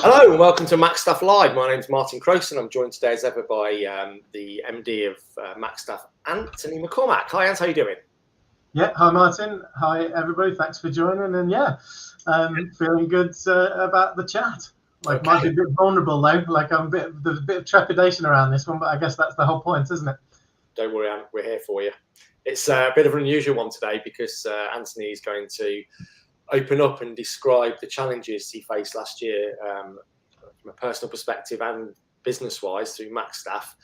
Hello and welcome to Macstaff Live. My name's Martin Croson. I'm joined today as ever by the MD of Macstaff, Anthony McCormack. Hi, Ant, how are you doing? Yeah, hi Martin. Hi everybody. Thanks for joining. And feeling good about the chat. Might be a bit vulnerable though. There's a bit of trepidation around this one, but I guess that's the whole point, isn't it? Don't worry, Ant, we're here for you. It's a bit of an unusual one today because Anthony is going to open up and describe the challenges he faced last year from a personal perspective and business-wise through Macstaff,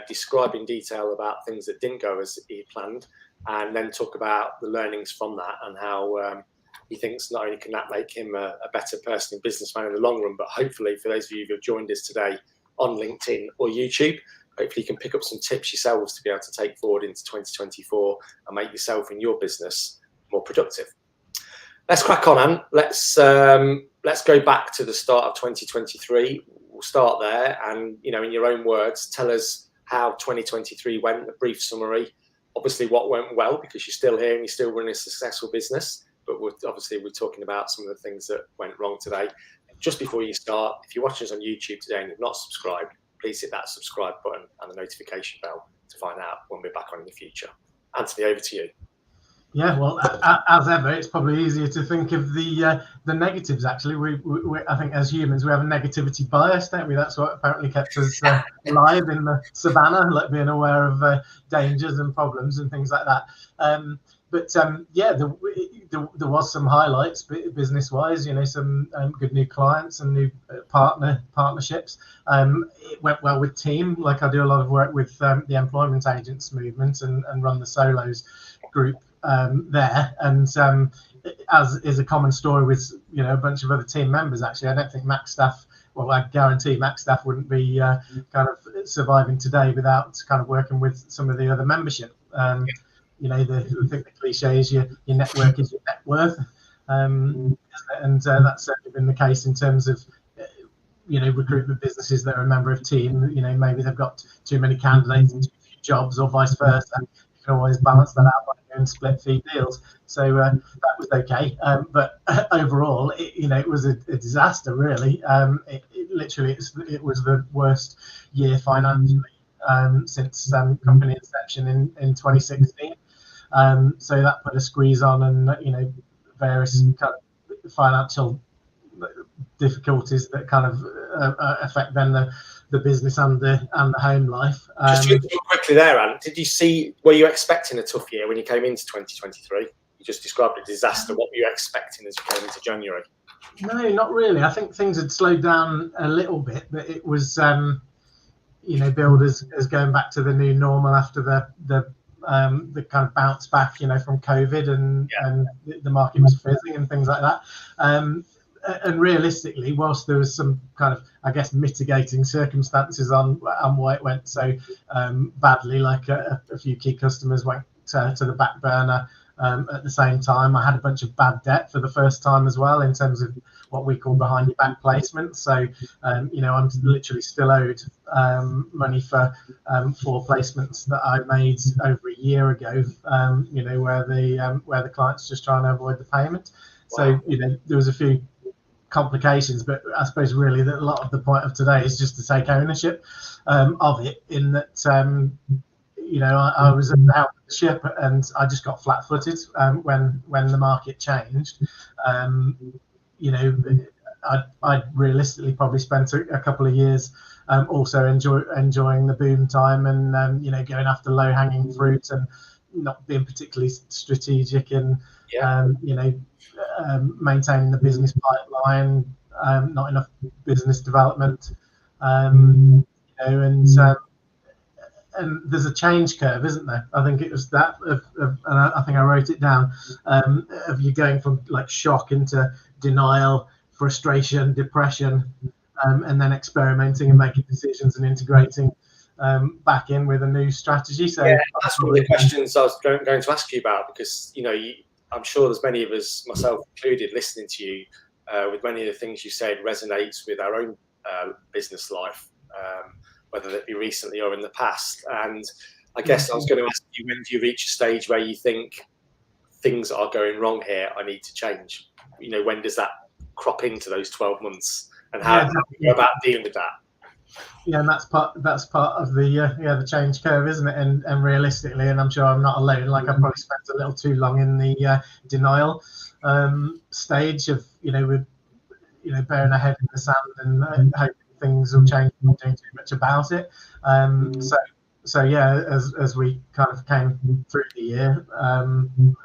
describe in detail about things that didn't go as he planned, and then talk about the learnings from that and how he thinks not only can that make him a better person and businessman in the long run, but hopefully for those of you who have joined us today on LinkedIn or YouTube, hopefully you can pick up some tips yourselves to be able to take forward into 2024 and make yourself and your business more productive. Let's crack on, Anne. Let's go back to the start of 2023. We'll start there, and in your own words, tell us how 2023 went. A brief summary. Obviously, what went well because you're still here and you're still running a successful business. But we're talking about some of the things that went wrong today. Just before you start, if you're watching us on YouTube today and you've not subscribed, please hit that subscribe button and the notification bell to find out when we're back on in the future. Anthony, over to you. Yeah, well, as ever, it's probably easier to think of the negatives. Actually, we I think as humans we have a negativity bias, don't we? That's what apparently kept us alive in the savannah, like being aware of dangers and problems and things like that. There was some highlights business-wise. Some good new clients and new partnerships. It went well with team. Like I do a lot of work with the employment agents movement and run the solos group there, and as is a common story with a bunch of other team members. Actually, I don't think Macstaff, well, I guarantee Macstaff wouldn't be kind of surviving today without kind of working with some of the other membership. I think the cliche is your network is your net worth, and that's certainly been the case in terms of recruitment businesses that are a member of team. Maybe they've got too many candidates and too few jobs, or vice versa. You can always balance that out by doing split fee deals. So that was okay, but overall, it was a disaster. Really, it was the worst year financially since company inception in 2016. So that put a squeeze on, and various kind of financial difficulties that kind of affect then the business and the home life. Just quickly there, Ant, were you expecting a tough year when you came into 2023? You just described a disaster. What were you expecting as you came into January? No, not really. I think things had slowed down a little bit, but it was billed as going back to the new normal after the kind of bounce back from COVID and the market was fizzing and things like that. And realistically, whilst there was some kind of, I guess, mitigating circumstances on why it went so badly, like a few key customers went to the back burner at the same time. I had a bunch of bad debt for the first time as well, in terms of what we call behind your back placements. So, I'm literally still owed money for 4 placements that I made over a year ago, where the client's just trying to avoid the payment. Wow. So, there was a few complications, but I suppose really that a lot of the point of today is just to take ownership of it, in that I was at the helm of the ship and I just got flat-footed when the market changed. I'd realistically probably spent a couple of years also enjoying the boom time and going after low-hanging fruit and not being particularly strategic in maintaining the business pipeline, not enough business development, and there's a change curve, isn't there? I think it was that and I think I wrote it down, of you going from like shock into denial, frustration, depression, and then experimenting and making decisions and integrating back in with a new strategy. So that's one of the questions I was going to ask you about, because I'm sure there's many of us, myself included, listening to you, with many of the things you said resonates with our own business life, whether that be recently or in the past. And I guess I was going to ask you, when do you reach a stage where you think things are going wrong here, I need to change? When does that crop into those 12 months and how do you go about dealing with that? Yeah, and that's part of the change curve, isn't it? And realistically, and I'm sure I'm not alone. Like, I probably spent a little too long in the denial stage of with burying our head in the sand and hoping things will change, not doing too much about it. So yeah, as we kind of came through the year and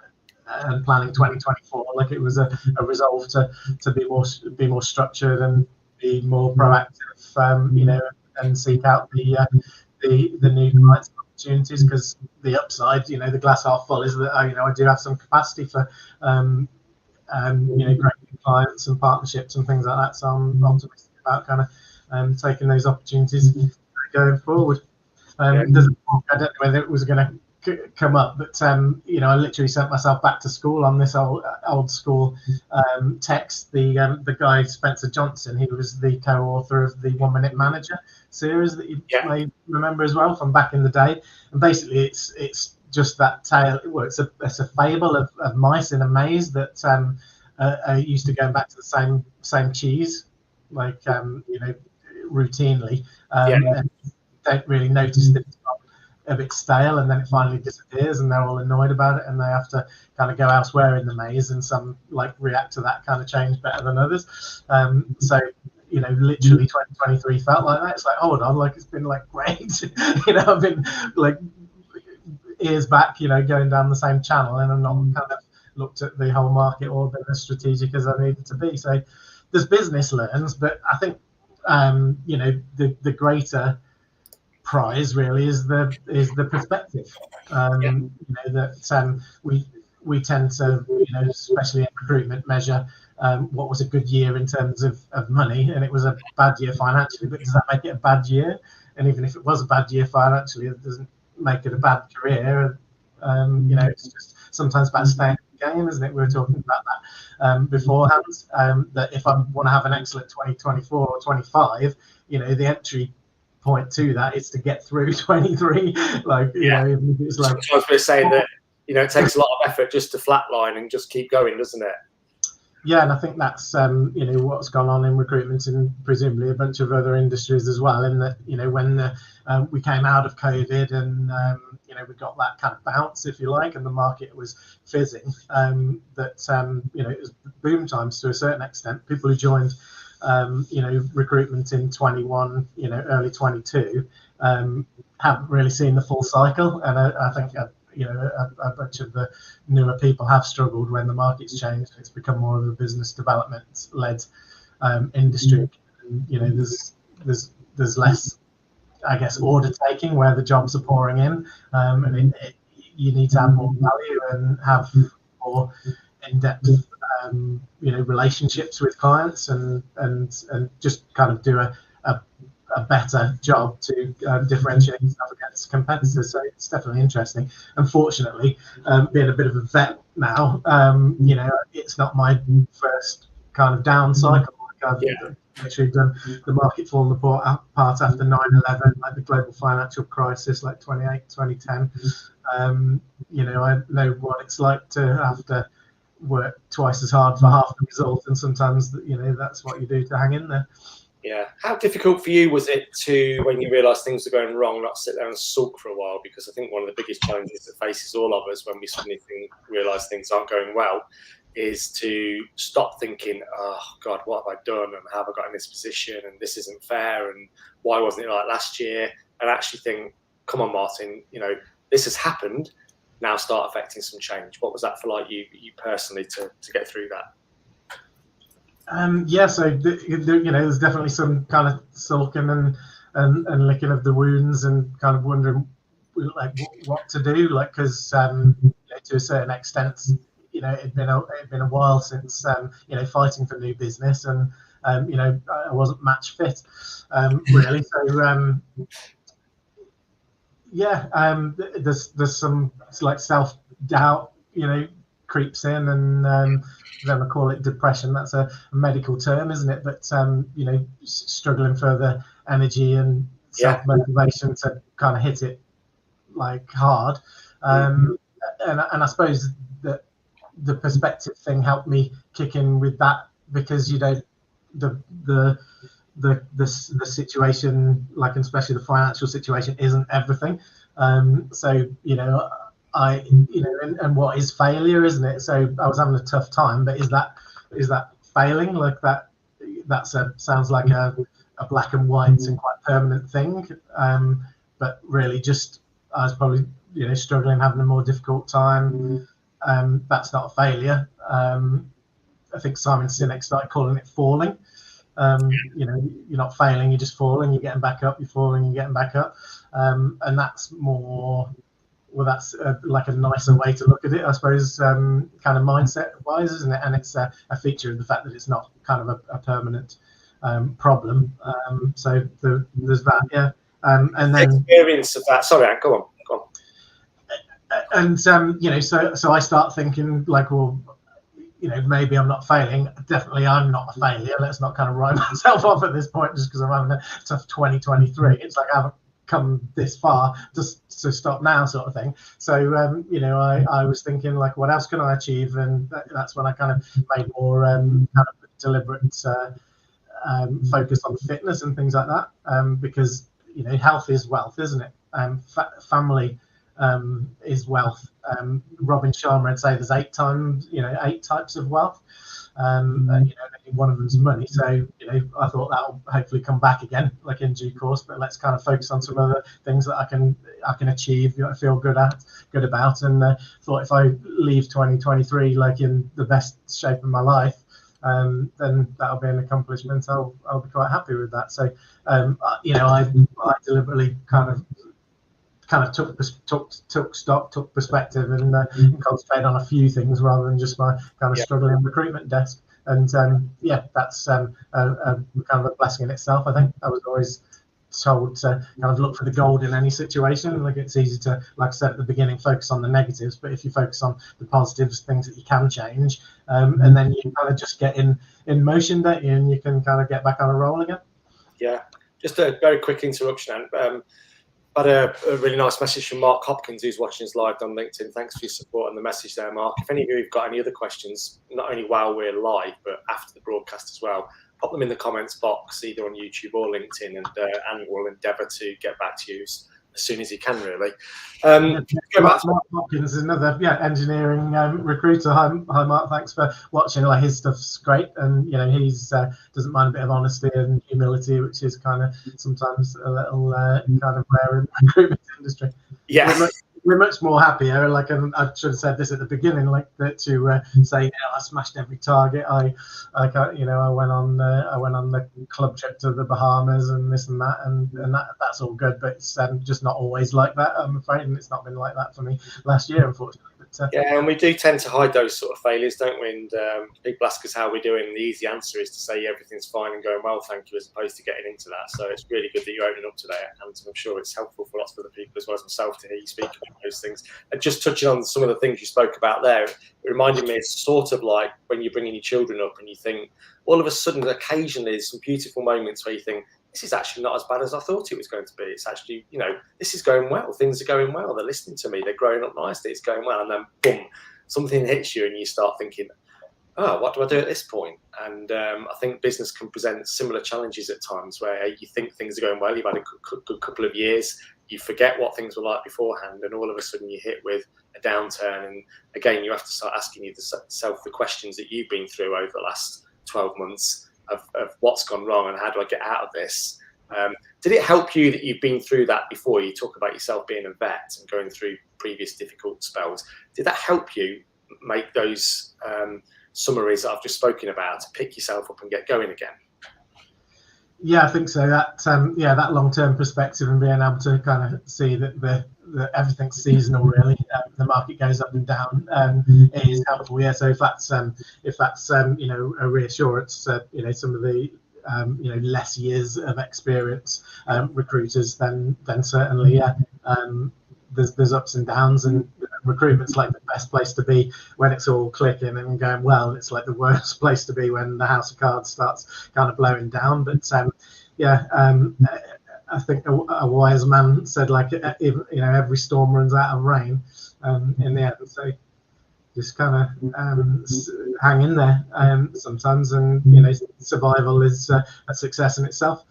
planning 2024, like, it was a resolve to be more structured and be more proactive, and seek out the new clients and opportunities, because the upside, the glass half full, is that I do have some capacity for great new clients and partnerships and things like that. So I'm optimistic about kind of taking those opportunities going forward. I don't know whether it was going to come up, but I literally sent myself back to school on this old school text. The guy Spencer Johnson, he was the co-author of the 1 Minute Manager series that you may remember as well from back in the day. And basically, it's just that tale. Well, it's a fable of mice in a maze that are used to going back to the same cheese, like routinely, and don't really notice that it's got a bit stale, and then it finally disappears, and they're all annoyed about it, and they have to kind of go elsewhere in the maze, and some react to that kind of change better than others. So literally 2023 felt like that. It's like, hold on, it's been great. I've been years back, going down the same channel, and I'm not kind of looked at the whole market or been as strategic as I needed to be. So there's business learns, but I think the greater prize really is the perspective. That we tend to, especially in recruitment, measure what was a good year in terms of money, and it was a bad year financially, but does that make it a bad year? And even if it was a bad year financially, it doesn't make it a bad career. It's just sometimes about staying in the game, isn't it? We were talking about that beforehand, that if I want to have an excellent 2024 or 25, the entry point to that is to get through 23. It's sometimes we're saying that it takes a lot of effort just to flatline and just keep going, doesn't it? Yeah, and I think that's what's gone on in recruitment and presumably a bunch of other industries as well. In that when we came out of COVID and we got that kind of bounce, if you like, and the market was fizzing, that it was boom times to a certain extent. People who joined recruitment in 21, early 22, haven't really seen the full cycle, and I think a bunch of the newer people have struggled when the market's changed. It's become more of a business development led industry. There's less, I guess, order taking where the jobs are pouring in, and you need to have more value and have more in-depth relationships with clients and just kind of do a better job to differentiate yourself against competitors. So it's definitely interesting. Unfortunately, being a bit of a vet now, it's not my first kind of down cycle. I've literally done the market falling apart after 9/11, like the global financial crisis, like 2008, 2010. I know what it's like to have to work twice as hard for half the result, and sometimes that's what you do to hang in there. Yeah. How difficult for you was it to, when you realised things were going wrong, not sit there and sulk for a while? Because I think one of the biggest challenges that faces all of us when we suddenly realise things aren't going well is to stop thinking, oh God, what have I done, and how have I got in this position, and this isn't fair, and why wasn't it like last year? And actually think, come on, Martin, this has happened. Now start affecting some change. What was that for you personally to get through that? So there's definitely some kind of sulking and licking of the wounds and kind of wondering what to do, because to a certain extent, it'd been a while since fighting for new business, and I wasn't match fit really. So there's some self-doubt creeps in, and then I call it depression. That's a medical term, isn't it? But struggling for the energy and self-motivation to kind of hit it hard, and I suppose that the perspective thing helped me kick in with that, because you don't the situation, like especially the financial situation, isn't everything. So and what is failure, isn't it? So I was having a tough time, but is that failing? Like that sounds like a black and white and quite permanent thing. But really, just I was probably struggling, having a more difficult time. That's not a failure. I think Simon Sinek started calling it falling. You're not failing, you're just falling, you're getting back up, you're falling, you're getting back up. And that's more, well, that's like a nicer way to look at it, I suppose, kind of mindset wise, isn't it? And it's a feature of the fact that it's not kind of a permanent problem. So there's that, yeah. And then experience of that. Sorry, Anne, go on. And so I start thinking like, well, maybe I'm not failing. Definitely, I'm not a failure. Let's not kind of write myself off at this point just because I'm having a tough 2023. It's like I haven't come this far just to stop now, sort of thing. So I was thinking like, what else can I achieve? And that's when I kind of made more kind of deliberate focus on fitness and things like that, because health is wealth, isn't it? Family is wealth. Robin Sharma would say there's 8 types of wealth. One of them's money. So I thought that'll hopefully come back again, like in due course. But let's kind of focus on some other things that I can achieve, feel good about. And thought if I leave 2023 like in the best shape of my life, then that'll be an accomplishment. I'll be quite happy with that. So I deliberately kind of took stock, took perspective, and concentrated on a few things rather than just my kind of struggling recruitment desk. And that's kind of a blessing in itself. I think I was always told to kind of look for the gold in any situation. Like it's easy to, like I said at the beginning, focus on the negatives, but if you focus on the positives, things that you can change, and then you kind of just get in motion, don't you? And you can kind of get back on a roll again. Yeah. Just a very quick interruption, Anne. I had a really nice message from Mark Hopkins, who's watching us live on LinkedIn. Thanks for your support and the message there, Mark. If any of you have got any other questions, not only while we're live, but after the broadcast as well, pop them in the comments box, either on YouTube or LinkedIn, and Anne will endeavour to get back to you as soon as he can, really. Mark Hopkins is another engineering recruiter. Hi Mark, thanks for watching. Like his stuff's great, and he's doesn't mind a bit of honesty and humility, which is kind of sometimes a little kind of rare in the recruitment industry. Yeah. We're much more happier. Like I should have said this at the beginning, like to say, I smashed every target. I went on the club trip to the Bahamas and this and that, and that's all good. But it's just not always like that, I'm afraid, and it's not been like that for me last year, unfortunately. But, and we do tend to hide those sort of failures, don't we? And people ask us how we're doing. The easy answer is to say everything's fine and going well, thank you, as opposed to getting into that. So it's really good that you're opening up today, and I'm sure it's helpful for lots of other people as well as myself to hear you speak about those things. And just touching on some of the things you spoke about there, it reminded me, it's sort of like when you're bringing your children up and you think, all of a sudden, occasionally there's some beautiful moments where you think, this is actually not as bad as I thought it was going to be. It's actually, this is going well. Things are going well. They're listening to me. They're growing up nicely. It's going well. And then, boom, something hits you and you start thinking, oh, what do I do at this point? And I think business can present similar challenges at times where you think things are going well. You've had a good couple of years. You forget what things were like beforehand. And all of a sudden you're hit with a downturn. And again, you have to start asking yourself the questions that you've been through over the last 12 months. Of what's gone wrong and how do I get out of this? Did it help you that you've been through that before? You talk about yourself being a vet and going through previous difficult spells. Did that help you make those summaries that I've just spoken about, to pick yourself up and get going again? Yeah, I think so. That that long-term perspective and being able to kind of see that everything's seasonal, really. The market goes up and down. It is helpful. Yeah. So if that's a reassurance, some of the less years of experience recruiters, then certainly, yeah. There's ups and downs, and recruitment's like the best place to be when it's all clicking and going well. It's like the worst place to be when the house of cards starts kind of blowing down. But I think a wise man said, like, every storm runs out of rain in the end. So just kind of hang in there sometimes, and survival is a success in itself.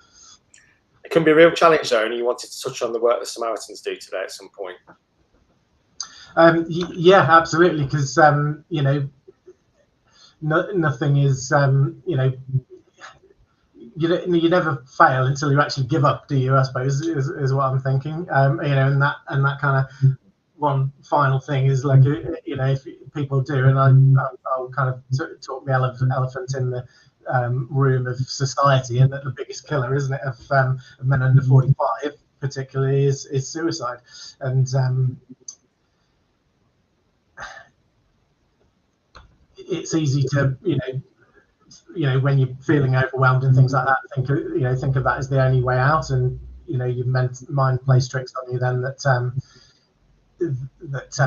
It can be a real challenge though, and you wanted to touch on the work the Samaritans do today at some point. Yeah, absolutely, because nothing is you never fail until you actually give up, do you? I suppose is what I'm thinking. And that kind of one final thing is like, if people do, and I'll kind of talk the elephant in the room of society, and that the biggest killer, isn't it, of men under 45 particularly is suicide. And it's easy to when you're feeling overwhelmed and things like that, think of that as the only way out, and your mind plays tricks on you then that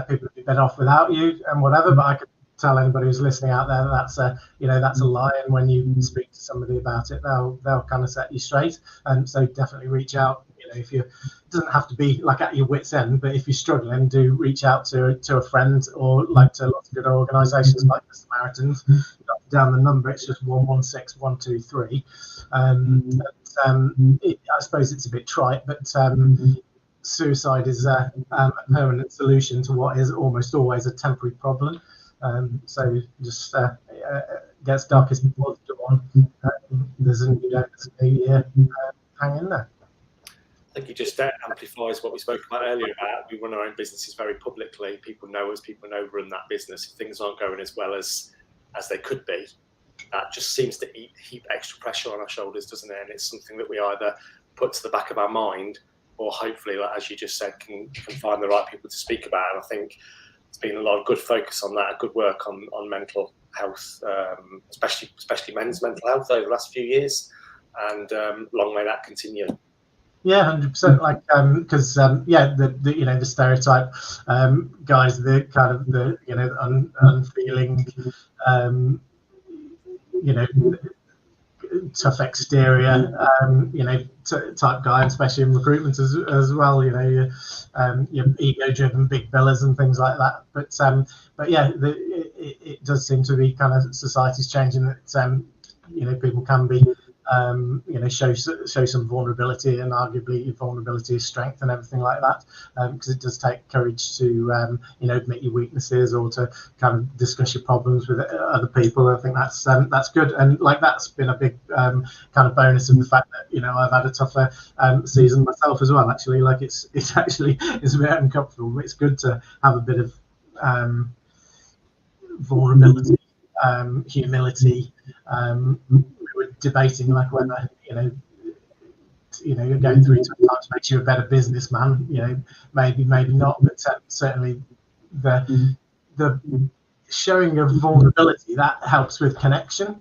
people would be better off without you and whatever. But I could tell anybody who's listening out there that's a lie, and when you speak to somebody about it, they'll kind of set you straight. And so definitely reach out. If you, it doesn't have to be like at your wit's end, but if you're struggling, do reach out to a friend, or like to lots of good organisations like the Samaritans. Down the number, it's just 116123. I suppose it's a bit trite, but suicide is a permanent solution to what is almost always a temporary problem. So just gets darkest before the dawn. There's a new year. Hang in there. I think it just amplifies what we spoke about earlier about we run our own businesses very publicly. People know us, people know we run that business. If things aren't going as well as they could be, that just seems to heap extra pressure on our shoulders, doesn't it? And it's something that we either put to the back of our mind, or hopefully, like, as you just said, can find the right people to speak about. And I think there's been a lot of good focus on that, good work on mental health, especially men's mental health over the last few years. And long may that continue. Yeah, 100%. Like, because the stereotype guys, the kind of the unfeeling, tough exterior, type guy, especially in recruitment as well. Your ego-driven big billers and things like that. But yeah, it does seem to be kind of society's changing. That people can be. Show some vulnerability, and arguably vulnerability is strength and everything like that, because it does take courage to admit your weaknesses, or to kind of discuss your problems with other people. I think that's good, and like that's been a big kind of bonus of the fact that I've had a tougher season myself as well. Actually, like it's actually a bit uncomfortable, but it's good to have a bit of vulnerability, humility. We were debating like whether you're going through sometimes makes you a better businessman. Maybe not, but certainly the showing of vulnerability that helps with connection.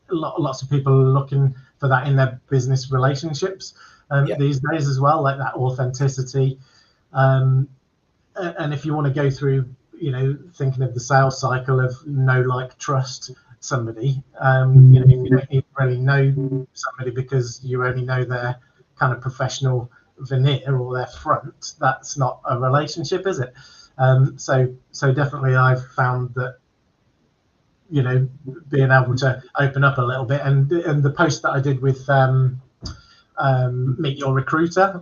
Lots of people are looking for that in their business relationships these days as well, like that authenticity. And if you want to go through thinking of the sales cycle of know, like, trust somebody, if you don't even really know somebody because you only know their kind of professional veneer or their front, that's not a relationship, is it? So definitely I've found that being able to open up a little bit, and the post that I did with Meet Your Recruiter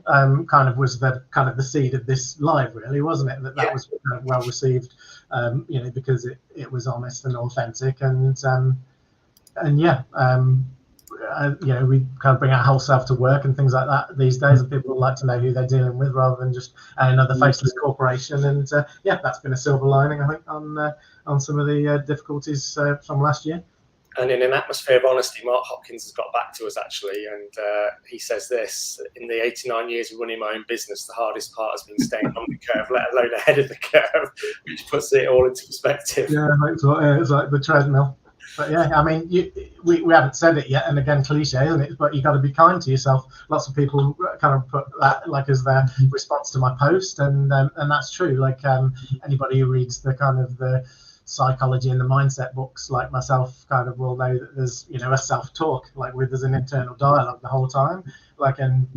kind of was the seed of this live, really, wasn't it? That was kind of well received, because it was honest and authentic, and we kind of bring our whole self to work and things like that these days, and people like to know who they're dealing with rather than just another faceless corporation. And that's been a silver lining, I think, on some of the difficulties from last year. And in an atmosphere of honesty, Mark Hopkins has got back to us, actually, and he says this: in the 89 years of running my own business, the hardest part has been staying on the curve, let alone ahead of the curve, which puts it all into perspective. Yeah, it's like the treadmill. But yeah, I mean, we haven't said it yet, and again, cliche, isn't it? But you got to be kind to yourself. Lots of people kind of put that like as their response to my post, and that's true. Like anybody who reads the kind of the psychology and the mindset books like myself kind of will know that there's a self-talk, like there's an internal dialogue the whole time, like, and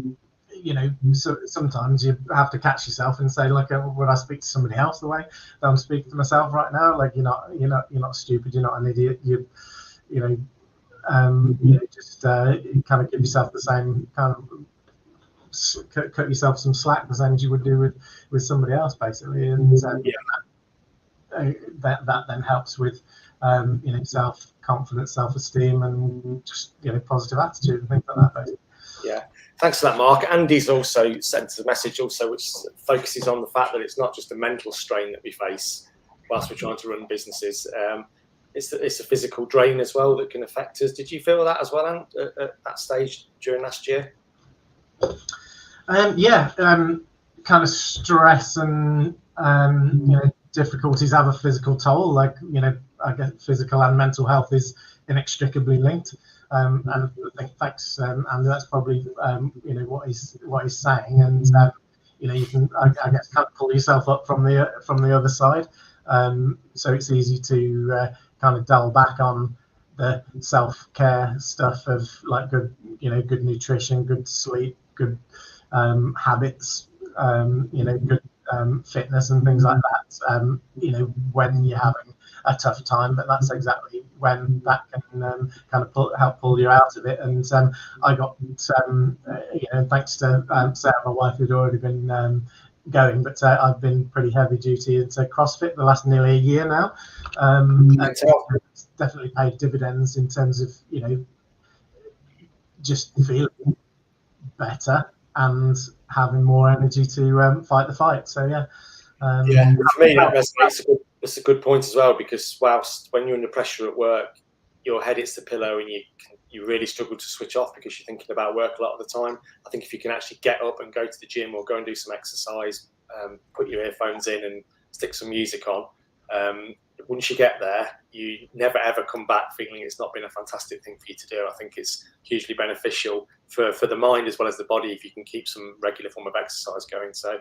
so sometimes you have to catch yourself and say, like, would I speak to somebody else the way that I'm speaking to myself right now? Like, you're not stupid, you're not an idiot. Just kind of give yourself the same kind of cut yourself some slack the same as you would do with somebody else, basically, and that then helps with self-confidence, self-esteem, and just positive attitude and things like that, basically. Yeah, thanks for that, Mark. Andy's also sent a message also which focuses on the fact that it's not just a mental strain that we face whilst we're trying to run businesses. It's a physical drain as well that can affect us. Did you feel that as well, Ant, at that stage during last year? Kind of stress and difficulties have a physical toll. Like, I guess physical and mental health is inextricably linked. And I think thanks, and that's probably what he's saying. And you can, I guess, kind of pull yourself up from the other side. So it's easy to kind of dial back on the self-care stuff of like good nutrition, good sleep, good habits, good fitness and things like that. When you're having a tough time, but that's exactly when that can kind of help pull you out of it. And I got, thanks to Sarah, my wife, who'd already been going, but I've been pretty heavy duty into CrossFit the last nearly a year now. And it's definitely paid dividends in terms of, just feeling better and having more energy to fight the fight. So for me that resonates. That's a good point as well, because whilst when you're under pressure at work, your head hits the pillow and you really struggle to switch off because you're thinking about work a lot of the time. I think if you can actually get up and go to the gym or go and do some exercise, put your earphones in and stick some music on, once you get there, you never ever come back feeling it's not been a fantastic thing for you to do. I think it's hugely beneficial for the mind as well as the body if you can keep some regular form of exercise going. So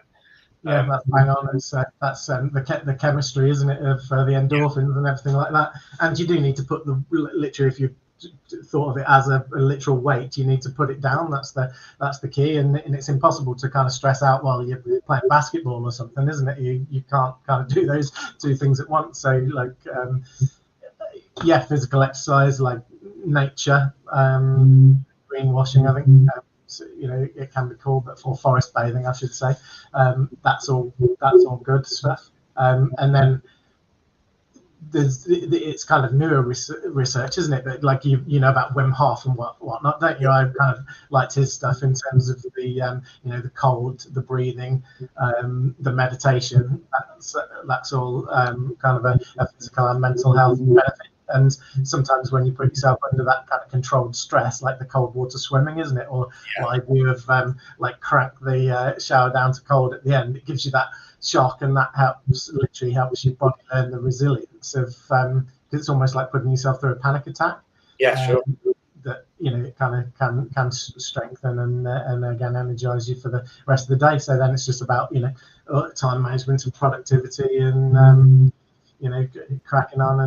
that's bang on. It's that's the chemistry, isn't it, of the endorphins and everything like that. And you do need to put literally, if you thought of it as a literal weight, you need to put it down. That's the key. And it's impossible to kind of stress out while you're playing basketball or something, isn't it? You can't kind of do those two things at once. So like physical exercise, like nature, greenwashing, I think. It can be called, but for forest bathing, I should say. That's all good stuff. And then it's kind of newer research, isn't it? But like you know about Wim Hof and whatnot, don't you? I kind of liked his stuff in terms of the the cold, the breathing, the meditation. That's all kind of a physical and mental health benefit. And sometimes when you put yourself under that kind of controlled stress, like the cold water swimming, isn't it? Or what I do of crank the shower down to cold at the end, it gives you that shock, and that literally helps your body learn the resilience of, it's almost like putting yourself through a panic attack. Yeah, sure. That it kind of can strengthen and again energize you for the rest of the day. So then it's just about time management and productivity and cracking on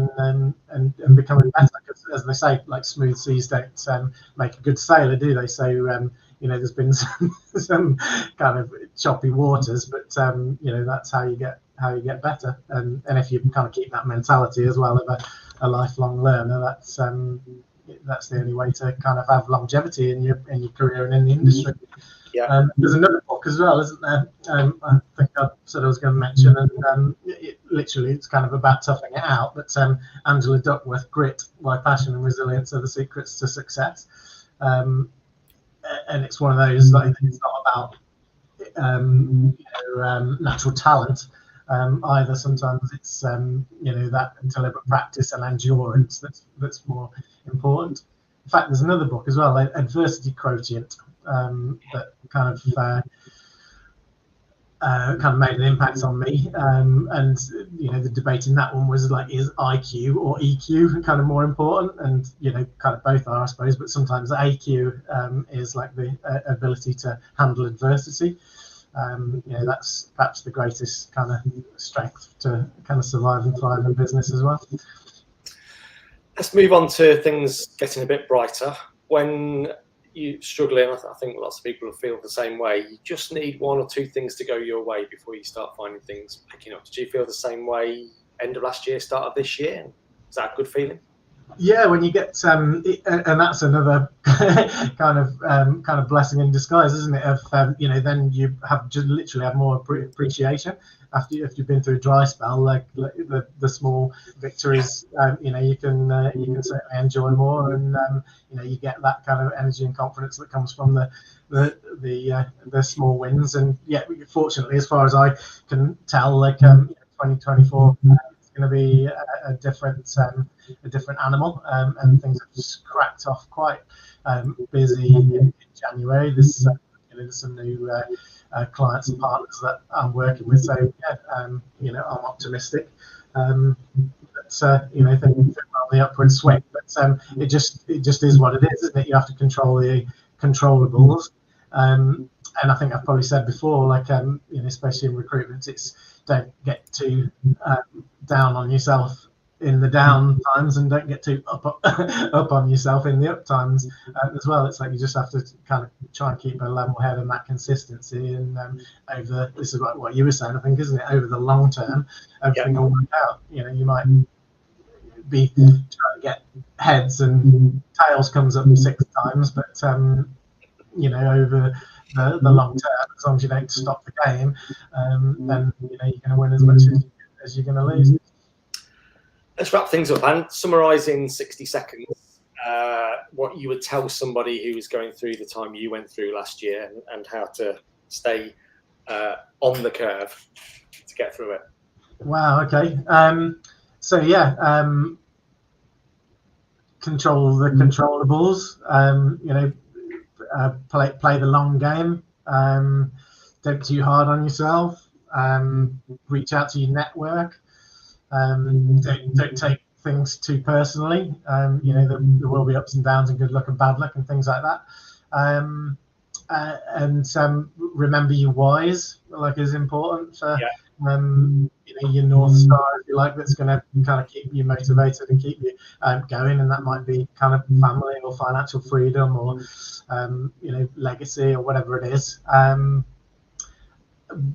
and becoming better. Because as they say, like smooth seas don't make a good sailor, do they? So there's been some kind of choppy waters, but that's how you get better. And if you kind of keep that mentality as well of a lifelong learner, that's the only way to kind of have longevity in your career and in the industry. Yeah. There's another book as well, isn't there? I think I said I was going to mention, and it's kind of about toughing it out. But Angela Duckworth, Grit, Why Passion and Resilience Are the Secrets to Success. And it's one of those, like, it's not about natural talent either. Sometimes it's that deliberate practice and endurance that's more important. In fact, there's another book as well, Adversity Quotient, that kind of made an impact on me. And the debate in that one was like, is IQ or EQ kind of more important? And kind of both are, I suppose. But sometimes the AQ is like the ability to handle adversity. That's perhaps the greatest kind of strength to kind of survive and thrive in business as well. Let's move on to things getting a bit brighter. When you're struggling, I think lots of people feel the same way. You just need one or two things to go your way before you start finding things picking up. Did you feel the same way end of last year, start of this year? Is that a good feeling? Yeah, when you get and that's another kind of blessing in disguise, isn't it? Of then you have just literally have more appreciation after you've been through a dry spell. Like the small victories, you can certainly enjoy more, and you get that kind of energy and confidence that comes from the small wins. And yeah, fortunately, as far as I can tell, 2024. Going to be a different animal, and things have just cracked off quite busy in January. There's some new clients and partners that I'm working with, so yeah, I'm optimistic. Things on the upward swing, but it just is what it is, isn't it? You have to control the controllables, and I think I've probably said before, especially in recruitment, it's don't get too down on yourself in the down times, and don't get too up on yourself in the up times as well. It's like you just have to kind of try and keep a level head and that consistency. And this is what you were saying, I think, isn't it? Over the long term, everything will work out. You might be trying to get heads and tails comes up 6 times, but over the long term, as long as you don't stop the game, then you're going to win as much as you're going to lose. Let's wrap things up, and summarise in 60 seconds what you would tell somebody who was going through the time you went through last year, and how to stay on the curve to get through it. Wow. Okay. So yeah, control the controllables. Play the long game. Don't be too hard on yourself. Reach out to your network. Don't take things too personally. There will be ups and downs and good luck and bad luck and things like that. And remember your whys, is important for your North Star, if you like, that's going to kind of keep you motivated and keep you going. And that might be kind of family or financial freedom or legacy or whatever it is.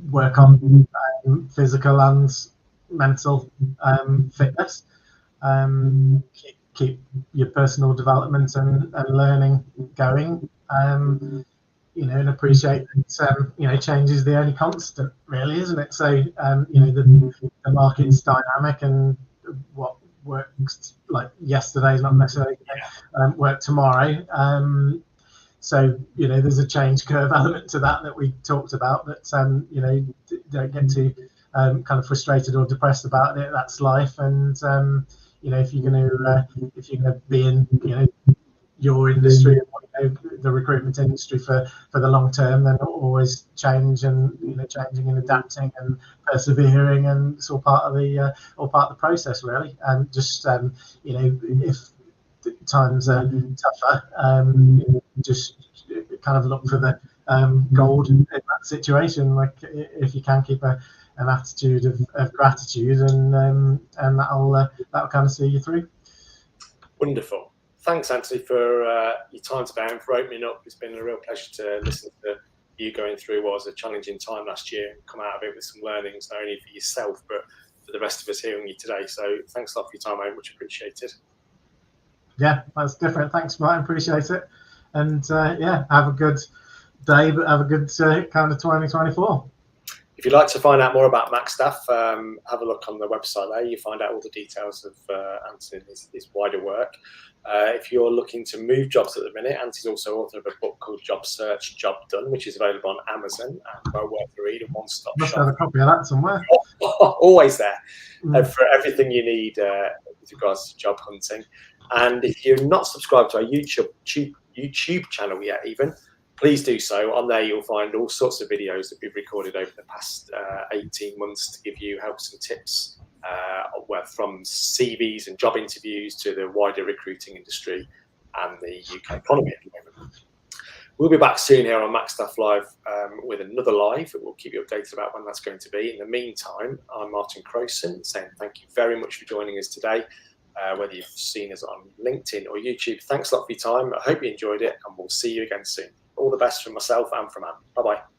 Work on physical and mental fitness. Keep your personal development and learning going. And appreciate that change is the only constant, really, isn't it? So the market's dynamic, and what works like yesterday is not necessarily work tomorrow. So there's a change curve element to that we talked about, but don't get too kind of frustrated or depressed about it. That's life, and if you're going to be in your industry, the recruitment industry for the long term, then always change, and changing and adapting and persevering, and it's all part of the process, really. And just if times are tougher, just kind of look for the gold in that situation. Like, if you can keep an attitude of gratitude, and that'll kind of see you through. Wonderful. Thanks, Anthony, for your time today and for opening up. It's been a real pleasure to listen to you going through what was a challenging time last year and come out of it with some learnings, not only for yourself, but for the rest of us hearing you today. So thanks a lot for your time, mate. Much appreciated. Yeah, that's different. Thanks, Martin. Appreciate it. And have a good day, but have a good kind of 2024. If you'd like to find out more about Macstaff, have a look on the website there. You find out all the details of Anthony and his wider work. If you're looking to move jobs at the minute, Anthony's also author of a book called Job Search, Job Done, which is available on Amazon and well worth a read, a one-stop shop. Must have a copy of that somewhere. Always there for everything you need with regards to job hunting. And if you're not subscribed to our YouTube channel yet, even, please do so. On there, you'll find all sorts of videos that we've recorded over the past 18 months to give you helps and tips, from CVs and job interviews to the wider recruiting industry and the UK economy at the moment. We'll be back soon here on Macstaff Live with another live. We'll keep you updated about when that's going to be. In the meantime, I'm Martin Crowson saying thank you very much for joining us today. whether you've seen us on LinkedIn or YouTube. Thanks a lot for your time. I hope you enjoyed it, and we'll see you again soon. All the best from myself and from Anne. Bye-bye.